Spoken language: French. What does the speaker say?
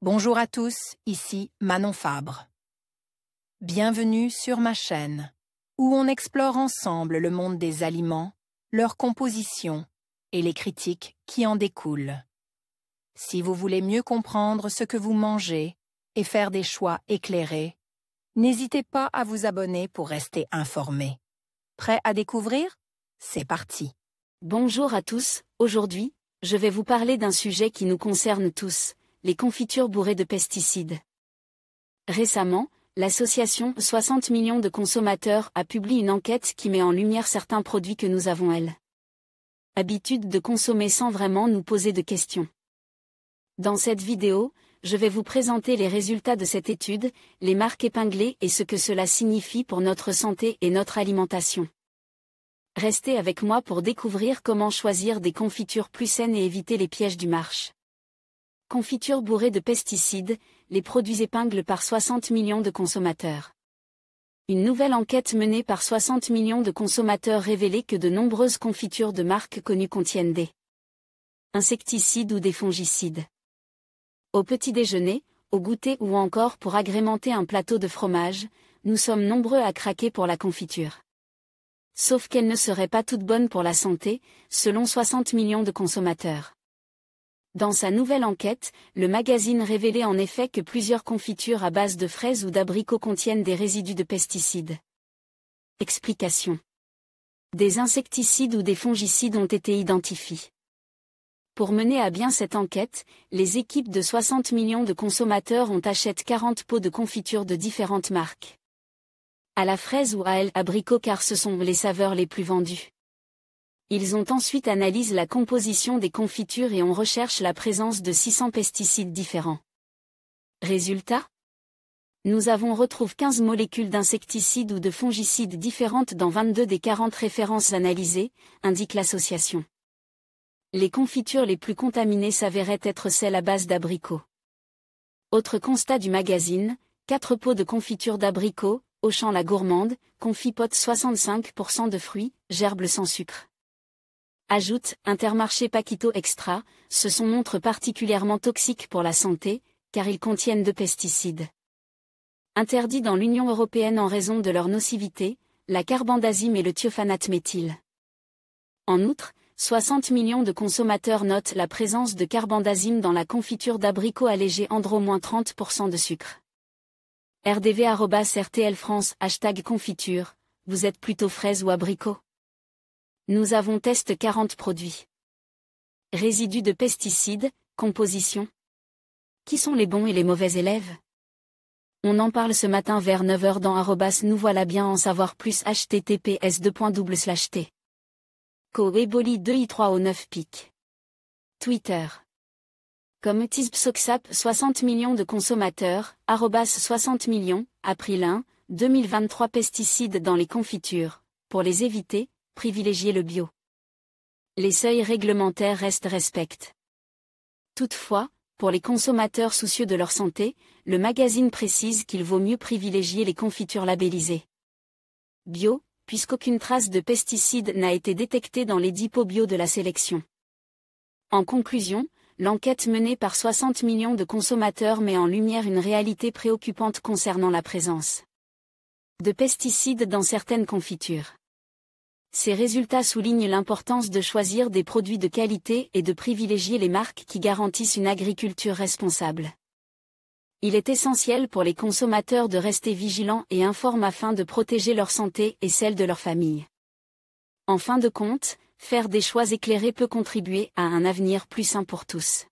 Bonjour à tous, ici Manon Fabre. Bienvenue sur ma chaîne, où on explore ensemble le monde des aliments, leur composition et les critiques qui en découlent. Si vous voulez mieux comprendre ce que vous mangez et faire des choix éclairés, n'hésitez pas à vous abonner pour rester informé. Prêt à découvrir? C'est parti! Bonjour à tous, aujourd'hui, je vais vous parler d'un sujet qui nous concerne tous, les confitures bourrées de pesticides. Récemment, l'association 60 millions de consommateurs a publié une enquête qui met en lumière certains produits que nous avons l'habitude de consommer sans vraiment nous poser de questions. Dans cette vidéo, je vais vous présenter les résultats de cette étude, les marques épinglées et ce que cela signifie pour notre santé et notre alimentation. Restez avec moi pour découvrir comment choisir des confitures plus saines et éviter les pièges du marché. Confitures bourrées de pesticides, les produits épinglent par 60 millions de consommateurs. Une nouvelle enquête menée par 60 millions de consommateurs révélait que de nombreuses confitures de marques connues contiennent des insecticides ou des fongicides. Au petit déjeuner, au goûter ou encore pour agrémenter un plateau de fromage, nous sommes nombreux à craquer pour la confiture. Sauf qu'elle ne serait pas toute bonne pour la santé, selon 60 millions de consommateurs. Dans sa nouvelle enquête, le magazine révélait en effet que plusieurs confitures à base de fraises ou d'abricots contiennent des résidus de pesticides. Explication. Des insecticides ou des fongicides ont été identifiés. Pour mener à bien cette enquête, les équipes de 60 millions de consommateurs ont acheté 40 pots de confiture de différentes marques. À la fraise ou à l'abricot car ce sont les saveurs les plus vendues. Ils ont ensuite analysé la composition des confitures et on recherche la présence de 600 pesticides différents. Résultat ? Nous avons retrouvé 15 molécules d'insecticides ou de fongicides différentes dans 22 des 40 références analysées, indique l'association. Les confitures les plus contaminées s'avéraient être celles à base d'abricots. Autre constat du magazine, 4 pots de confiture d'abricots, Auchan la gourmande, confipote 65% de fruits, gerbes sans sucre. Ajoute, Intermarché Paquito Extra, ce sont montres particulièrement toxiques pour la santé, car ils contiennent de pesticides. Interdits dans l'Union européenne en raison de leur nocivité, la carbendazime et le thiophanate méthyle. En outre, 60 millions de consommateurs notent la présence de carbendazime dans la confiture d'abricot allégée andro-30% de sucre. rdv@RTL France #confiture, vous êtes plutôt fraise ou abricot? Nous avons testé 40 produits. Résidus de pesticides, composition. Qui sont les bons et les mauvais élèves? On en parle ce matin vers 9h dans @nous voilà bien en savoir plus https://t. Co-éboli 2i3 au 9 pic. Twitter. Comme Tizpsoxap 60 millions de consommateurs, @60 millions, April 1, 2023 pesticides dans les confitures. Pour les éviter, privilégiez le bio. Les seuils réglementaires restent respectés. Toutefois, pour les consommateurs soucieux de leur santé, le magazine précise qu'il vaut mieux privilégier les confitures labellisées bio, puisqu'aucune trace de pesticides n'a été détectée dans les 10 pots bio de la sélection. En conclusion, l'enquête menée par 60 millions de consommateurs met en lumière une réalité préoccupante concernant la présence de pesticides dans certaines confitures. Ces résultats soulignent l'importance de choisir des produits de qualité et de privilégier les marques qui garantissent une agriculture responsable. Il est essentiel pour les consommateurs de rester vigilants et informes afin de protéger leur santé et celle de leur famille. En fin de compte, faire des choix éclairés peut contribuer à un avenir plus sain pour tous.